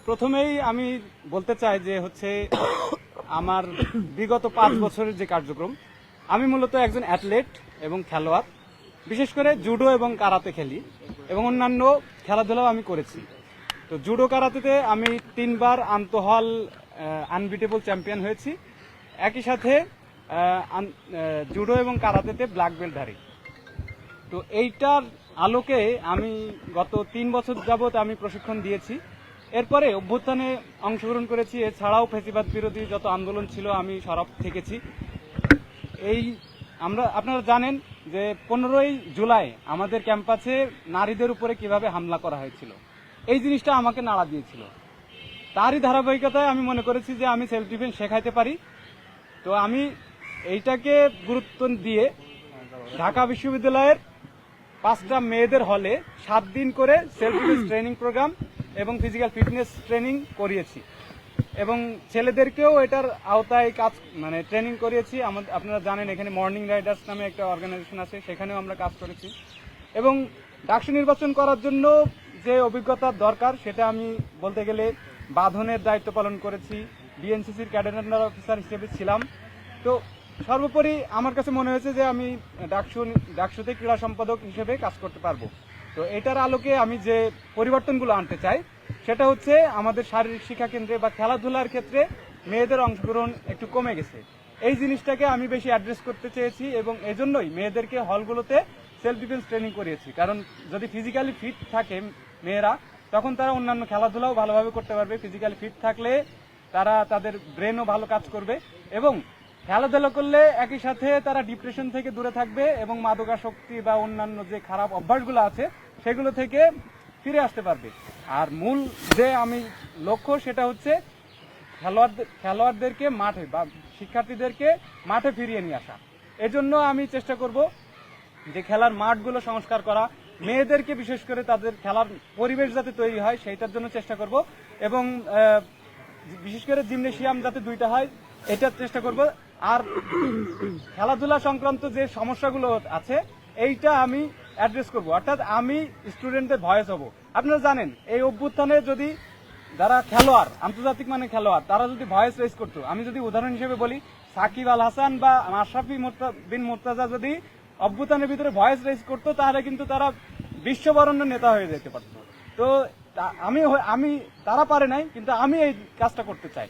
প্রথমেই আমি বলতে চাই যে হচ্ছে আমার বিগত 5 বছরের যে কার্যক্রম, আমি মূলত একজন অ্যাথলেট এবং খেলোয়াড়। বিশেষ করে জুডো এবং কারাতে খেলি এবং অন্যান্য খেলাধুলাও আমি করেছি। তো জুডো কারাতেতে আমি 3বার আন্তঃহল আনবিটেবল চ্যাম্পিয়ন হয়েছি। একই সাথে জুডো এবং কারাতেতে ব্ল্যাক বেল্টধারী। তো এইটার আলোকে আমি গত 3 বছর যাবৎ আমি প্রশিক্ষণ দিয়েছি। এরপরে অভ্যুত্থানে অংশগ্রহণ করেছি। এছাড়াও ফ্যাসিবাদ বিরোধী যত আন্দোলন ছিল আমি সরব থেকেছি। আপনারা জানেন যে 15ই জুলাই আমাদের ক্যাম্পাসে নারীদের উপরে কিভাবে হামলা করা হয়েছিল। এই জিনিসটা আমাকে নাড়া দিয়েছিল। তারই ধারাবাহিকতায় আমি মনে করেছি যে আমি সেলফ ডিফেন্স শেখাইতে পারি। তো আমি এইটাকে গুরুত্ব দিয়ে ঢাকা বিশ্ববিদ্যালয়ের 5টা মেয়েদের হলে 7 দিন করে সেলফ ডিফেন্স ট্রেনিং প্রোগ্রাম এবং ফিজিক্যাল ফিটনেস ট্রেনিং করিয়েছি এবং ছেলেদেরকেও এটার আওতায় কাজ ট্রেনিং করিয়েছি। আপনারা জানেন এখানে মর্নিং রাইডার্স নামে একটা অর্গানাইজেশন আছে, সেখানেও আমরা কাজ করেছি এবং ডাকসু নির্বাচন করার জন্য যে অভিজ্ঞতার দরকার সেটা আমি বলতে গেলে বাঁধনের দায়িত্ব পালন করেছি, বিএনসিসির ক্যাডার অফিসার হিসেবে ছিলাম। তো সর্বোপরি আমার কাছে মনে হয়েছে যে আমি ডাকসুতে ক্রীড়া সম্পাদক হিসেবে কাজ করতে পারবো। তো এটার আলোকে আমি যে পরিবর্তনগুলো আনতে চাই সেটা হচ্ছে আমাদের শারীরিক শিক্ষা কেন্দ্রে বা খেলাধুলার ক্ষেত্রে মেয়েদের অংশগ্রহণ একটু কমে গেছে। এই জিনিসটাকে আমি বেশি অ্যাড্রেস করতে চেয়েছি এবং এজন্যই মেয়েদেরকে হলগুলোতে সেলফ ডিফেন্স ট্রেনিং করিয়েছি। কারণ যদি ফিজিক্যালি ফিট থাকে মেয়েরা, তখন তারা অন্যান্য খেলাধুলাও ভালোভাবে করতে পারবে। ফিজিক্যালি ফিট থাকলে তারা তাদের ব্রেনও ভালো কাজ করবে এবং খেলাধুলা করলে একই সাথে তারা ডিপ্রেশন থেকে দূরে থাকবে এবং মাদকাসক্তি বা অন্যান্য যে খারাপ অভ্যাসগুলো আছে সেগুলো থেকে ফিরে আসতে পারবে। আর মূল যে আমি লক্ষ্য সেটা হচ্ছে খেলোয়াড়দেরকে মাঠে বা শিক্ষার্থীদেরকে মাঠে ফিরিয়ে নিয়ে আসা। এজন্য আমি চেষ্টা করব যে খেলার মাঠগুলো সংস্কার করা, মেয়েদেরকে বিশেষ করে তাদের খেলার পরিবেশ যাতে তৈরি হয় সেইটার জন্য চেষ্টা করব এবং বিশেষ করে জিমনেশিয়াম যাতে 2টা হয় এটার চেষ্টা করব। আর খেলাধুলা সংক্রান্ত যে সমস্যাগুলো আছে এইটা আমি অ্যাড্রেস করব, অর্থাৎ আমি স্টুডেন্টদের ভয়েস হব। আপনারা জানেন এই অভ্যুত্থানে যদি যারা খেলোয়াড়, আন্তর্জাতিক মানে খেলোয়াড়, তারা যদি ভয়েস রেজ করতো, আমি যদি উদাহরণ হিসেবে বলি সাকিব আল হাসান বা মাশরাফি বিন মুর্তজা যদি অভ্যুত্থানের ভিতরে ভয়েস রেজ করতো তাহলে কিন্তু তারা বিশ্ববরেণ্য নেতা হয়ে যেতে পারতো। তো আমি তারা পারে নাই, কিন্তু আমি এই কাজটা করতে চাই।